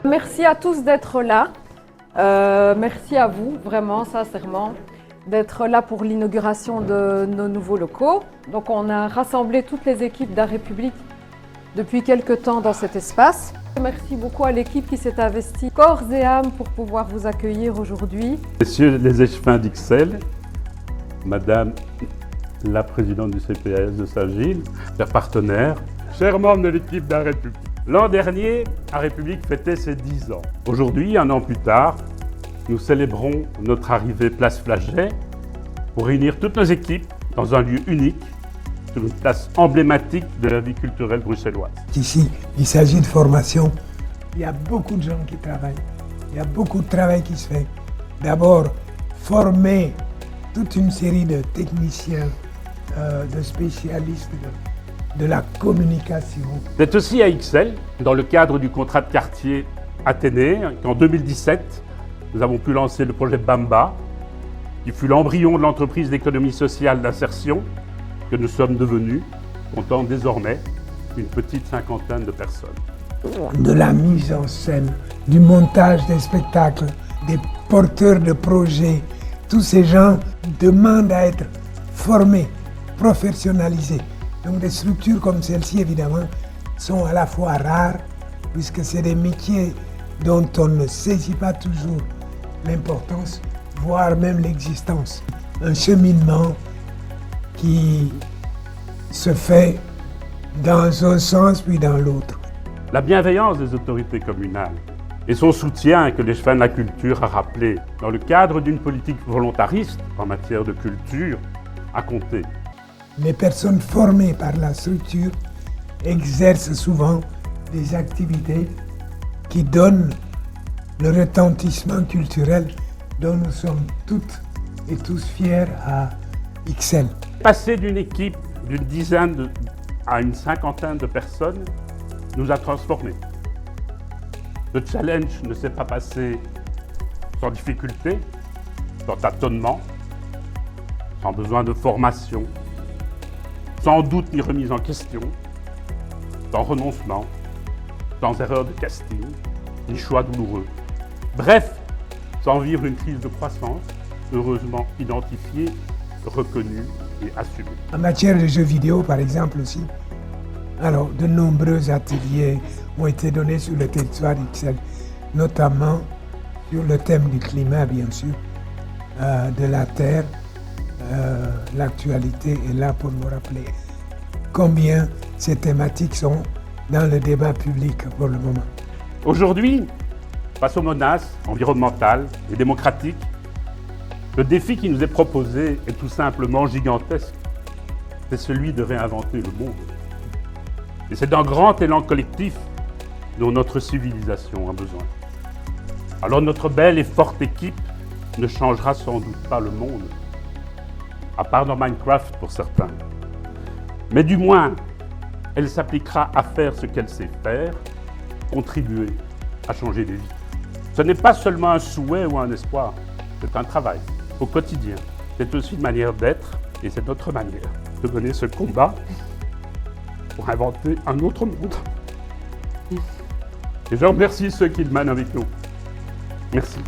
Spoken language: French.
Merci à tous d'être là. Merci à vous, vraiment, sincèrement, d'être là pour l'inauguration de nos nouveaux locaux. Donc on a rassemblé toutes les équipes d'Art République depuis quelques temps dans cet espace. Merci beaucoup à l'équipe qui s'est investie corps et âme pour pouvoir vous accueillir aujourd'hui. Messieurs les échevins d'Ixelles, Madame la présidente du CPAS de Saint-Gilles, chers partenaires, chers membres de l'équipe d'Art République. L'an dernier, Art République fêtait ses 10 ans. Aujourd'hui, un an plus tard, nous célébrons notre arrivée place Flagey pour réunir toutes nos équipes dans un lieu unique, sur une place emblématique de la vie culturelle bruxelloise. Ici, il s'agit de formation. Il y a beaucoup de gens qui travaillent. Il y a beaucoup de travail qui se fait. D'abord, former toute une série de techniciens, de spécialistes de la communication. C'est aussi à Ixelles, dans le cadre du contrat de quartier Athénée, qu'en 2017, nous avons pu lancer le projet Bamba, qui fut l'embryon de l'entreprise d'économie sociale d'insertion que nous sommes devenus, comptant désormais une petite cinquantaine de personnes. De la mise en scène, du montage des spectacles, des porteurs de projets, tous ces gens demandent à être formés, professionnalisés. Donc des structures comme celle-ci, évidemment, sont à la fois rares, puisque c'est des métiers dont on ne saisit pas toujours l'importance, voire même l'existence. Un cheminement qui se fait dans un sens puis dans l'autre. La bienveillance des autorités communales et son soutien que l'échevin de la culture a rappelé dans le cadre d'une politique volontariste en matière de culture a compté. Les personnes formées par la structure exercent souvent des activités qui donnent le retentissement culturel dont nous sommes toutes et tous fiers à Ixelles. Passer d'une équipe d'une dizaine à une cinquantaine de personnes nous a transformés. Le challenge ne s'est pas passé sans difficulté, sans tâtonnement, sans besoin de formation, sans doute ni remise en question, sans renoncement, sans erreur de casting, ni choix douloureux. Bref, sans vivre une crise de croissance, heureusement identifiée, reconnue et assumée. En matière de jeux vidéo, par exemple aussi, alors de nombreux ateliers ont été donnés sur le territoire d'Ixelles, notamment sur le thème du climat, bien sûr, de la terre. L'actualité est là pour nous rappeler combien ces thématiques sont dans le débat public pour le moment. Aujourd'hui, face aux menaces environnementales et démocratiques, le défi qui nous est proposé est tout simplement gigantesque. C'est celui de réinventer le monde. Et c'est d'un grand élan collectif dont notre civilisation a besoin. Alors notre belle et forte équipe ne changera sans doute pas le monde, à part dans Minecraft pour certains. Mais du moins, elle s'appliquera à faire ce qu'elle sait faire, contribuer à changer des vies. Ce n'est pas seulement un souhait ou un espoir, c'est un travail au quotidien. C'est aussi une manière d'être et c'est notre manière de mener ce combat pour inventer un autre monde. Et je remercie ceux qui le mènent avec nous. Merci.